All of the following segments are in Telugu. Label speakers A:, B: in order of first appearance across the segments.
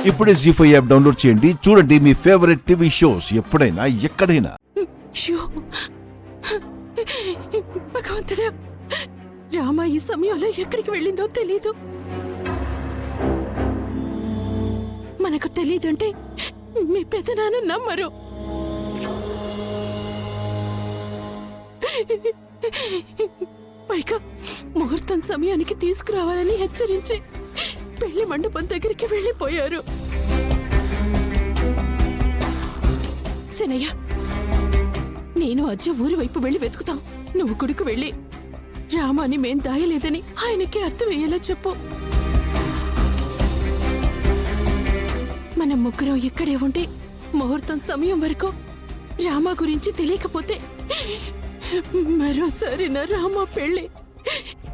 A: ఇప్పుడే జీ5 యాప్ డౌన్లోడ్ చేయండి. చూడండి మీ ఫేవరెట్ టీవీ షోస్ ఎప్పుడైనా ఎక్కడైనా.
B: భగవంతుడా, రామ ఈ సమయంలో ఎక్కడికి వెళ్ళిందో తెలీదు. మనకు తెలీదంటే మీ పెదనాన్న నమ్మరు. పైగా ముహూర్తం సమయానికి తీసుకురావాలని హెచ్చరించి పెళ్లి మండపం దగ్గరికి వెళ్ళిపోయారు. శనయ్య, నేను అజ్జ ఊరి వైపు వెళ్ళి వెతుకుతాం. నువ్వు గుడికి వెళ్ళి రామాని మేం దాయలేదని ఆయనకి అర్థమయ్యేలా చెప్పు. మనం ముగ్గురం ఇక్కడే ఉండి ముహూర్తం సమయం వరకు రామా గురించి తెలియకపోతే మరోసారి నా రామా పెళ్లి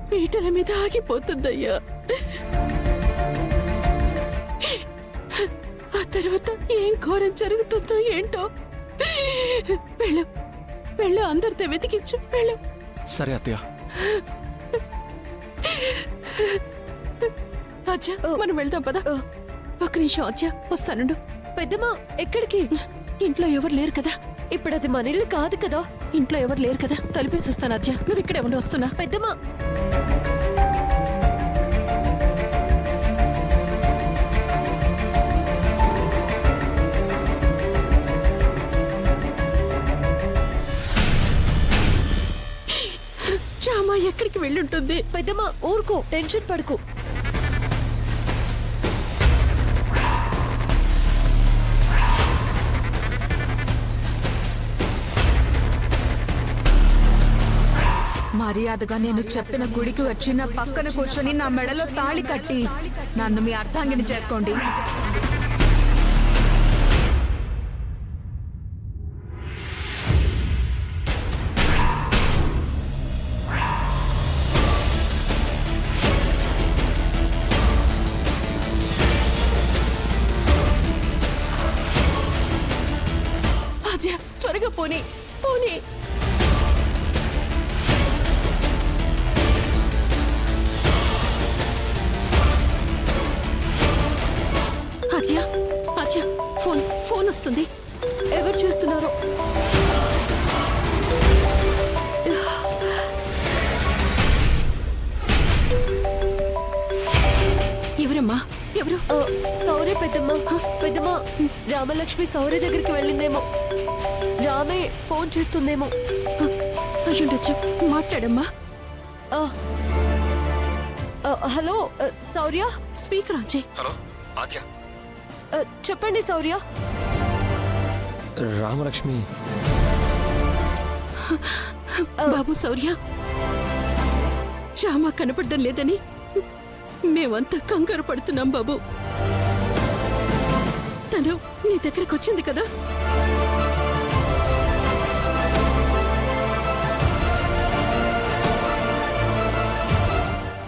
B: పీటల మీద ఆగిపోతుందయ్యా. ఆ తర్వాత ఏం ఘోరం జరుగుతుందో ఏంటో. వెళ్ళు వెళ్ళు, అందరితో వెతికించు, వెళ్ళు.
C: సరే అత్తయ్య.
B: అచ్చా, మనం వెళ్దాం పద. ఒక్క నిమిషం అచ్చా, వస్తానుండు.
D: పెద్దమ్మా, ఎక్కడికి?
B: ఇంట్లో ఎవరు లేరు కదా.
D: ఇప్పుడు అది మన ఇల్లు కాదు కదా.
B: ఇంట్లో ఎవరు లేరు కదా, తలిపేసి వస్తాను. అచ్చా, నువ్వు ఇక్కడే ఉండి. వస్తున్నా.
D: పెద్దమ్మా,
B: రామా ఎక్కడికి వెళ్ళుంటుంది?
D: పెద్దమ్మా ఊరుకో, టెన్షన్ పడుకో.
E: మర్యాదగా నేను చెప్పిన గుడికి వచ్చి నా పక్కన కూర్చొని నా మెడలో తాళి కట్టి నన్ను మీ అర్థాంగిని చేసుకోండి.
B: అజయ్, త్వరగా పోనీ పోనీ. అజయ్, అజయ్, ఫోన్ వస్తుంది.
D: ఎవరు చేస్తున్నారు?
B: ఎవరమ్మా? ఎవరు?
D: సౌర్య పెద్దమ్మా. పెద్దమ్మా, రామలక్ష్మి సౌర్య దగ్గరికి వెళ్ళిందేమో. రామే ఫోన్ చేస్తుందేమో.
B: అయ్యుండొచ్చు. మాట్లాడమ్మా.
D: Hello Sourya.
B: Speaker Ajay.
C: Hello Aadya.
D: చెప్పండి సౌర్య.
C: రామలక్ష్మి.
B: బాబు సౌర్య, రామ కనపడ్డం లేదని మేమంతా కంగారు పడుతున్నాం బాబు. తను నీ దగ్గరకు వచ్చింది కదా?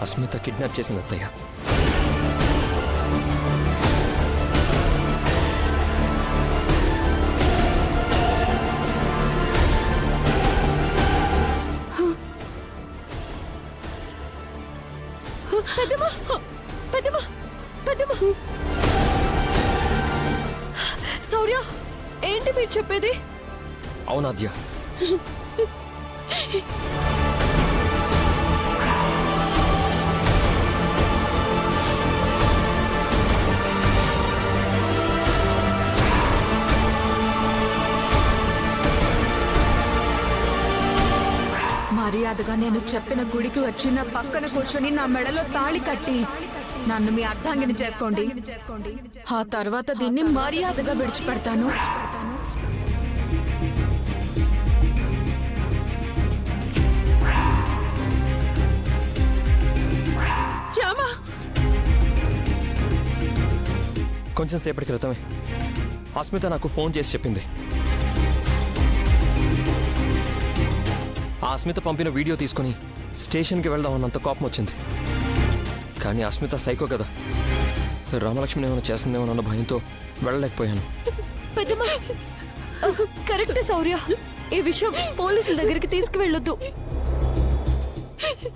C: అస్మిత కిడ్నాప్ చేసింది అత్తయ్య.
D: పెద్దమ్మా, పెద్దమ్మా, పెద్దమ్మా. సౌర్య, ఏంటి మీరు చెప్పేది?
C: అవునాద్య.
E: మర్యాదగా నేను చెప్పిన గుడికి వచ్చి నా పక్కన కూర్చొని నా మెడలో తాళి కట్టి నన్ను మీ అర్థాంగిని చేసుకోండి. ఆ తర్వాత దీన్ని మర్యాదగా విడిచిపెడతాను.
B: రామా,
C: కొంచెం సేపటి క్రితమే అస్మిత నాకు ఫోన్ చేసి చెప్పింది. ఆ అస్మిత పంపిన వీడియో తీసుకుని స్టేషన్కి వెళ్దామన్నంత కోపం వచ్చింది. కానీ అస్మిత సైకో కదా, రామలక్ష్మిని ఏమైనా చేస్తుందేమోనన్న భయంతో వెళ్ళలేకపోయాను.
D: పెద్దమ్మా, కరెక్ట్ సౌర్య. ఈ విషయం పోలీసుల దగ్గరికి తీసుకువెళ్ళొద్దు.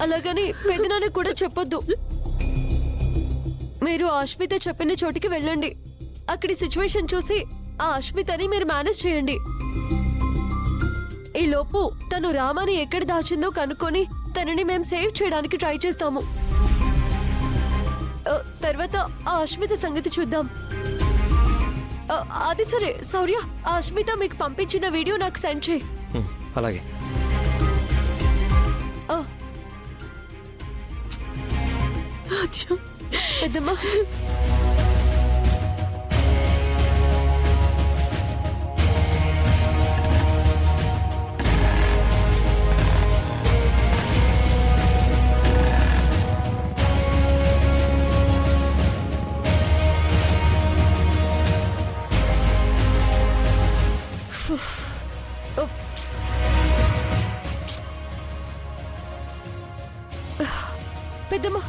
D: అలాగని పెదనాన్న కూడా చెప్పొద్దు. మీరు అస్మిత చెప్పిన చోటికి వెళ్ళండి. అక్కడి సిచ్యువేషన్ చూసి ఆ అష్మితని మీరు మేనేజ్ చేయండి. ఈ లోపు తను రామాని ఎక్కడ దాచిందో కనుక్కొని తనని మేము సేవ్ చేయడానికి ట్రై చేస్తాము. తర్వాత ఆ అష్మిత సంగతి చూద్దాం. అది సరే శౌర్య, ఆ అష్మిత మీకు పంపించిన వీడియో నాకు సెండ్ చేయి.
C: అలాగే.
B: ఆద్య,
D: పెద్దమ్మా, పెద్దమ్మా,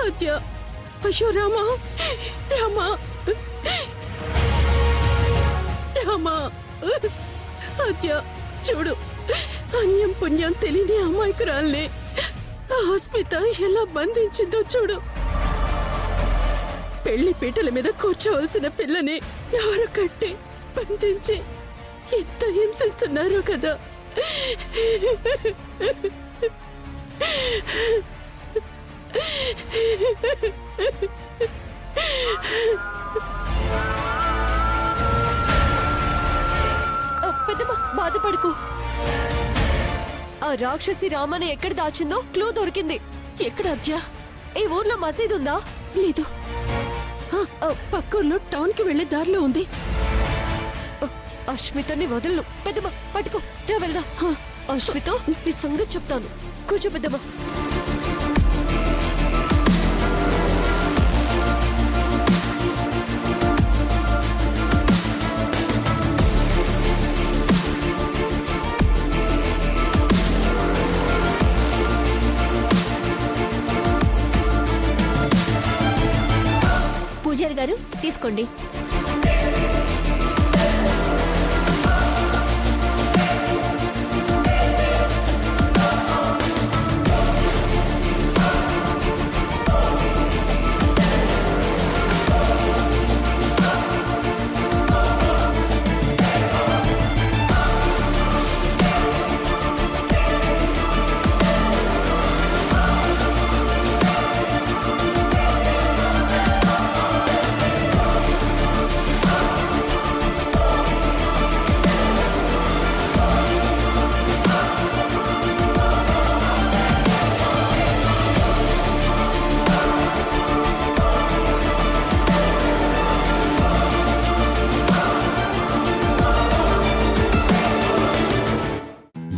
B: ఆద్య, అయ్యో రామా, రామా, రామా. ఆద్య చూడు, అన్యం పుణ్యం తెలియని అమాయకురాల్ని ఆ అస్మిత ఎలా బంధించిందో చూడు. పెళ్లి పీటల మీద కూర్చోవలసిన పిల్లని ఎవరు కట్టి బంధించి ఎంత హింసిస్తున్నారో కదా.
D: పెద్దమ్మా బాధపడుకో. ఆ రాక్షసి రామని ఎక్కడ దాచిందో క్లూ దొరికింది.
B: ఎక్కడ ఆద్య?
D: ఈ ఊర్లో మసీదు ఉందా?
B: లేదు, పక్కూర్లో టౌన్ కి వెళ్లే దారిలో ఉంది.
D: అష్మితని వదలను. పెద్దమ్మ పట్టుకో, రా వెళ్దాం. అష్మిత, నీ సంగతి చెప్తాను. కూర్చో పెద్దమ్మ.
F: పూజారి గారు తీసుకోండి.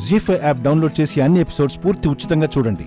A: జీ5 యాప్ డౌన్లోడ్ చేసి అన్ని ఎపిసోడ్స్ పూర్తి ఉచితంగా చూడండి.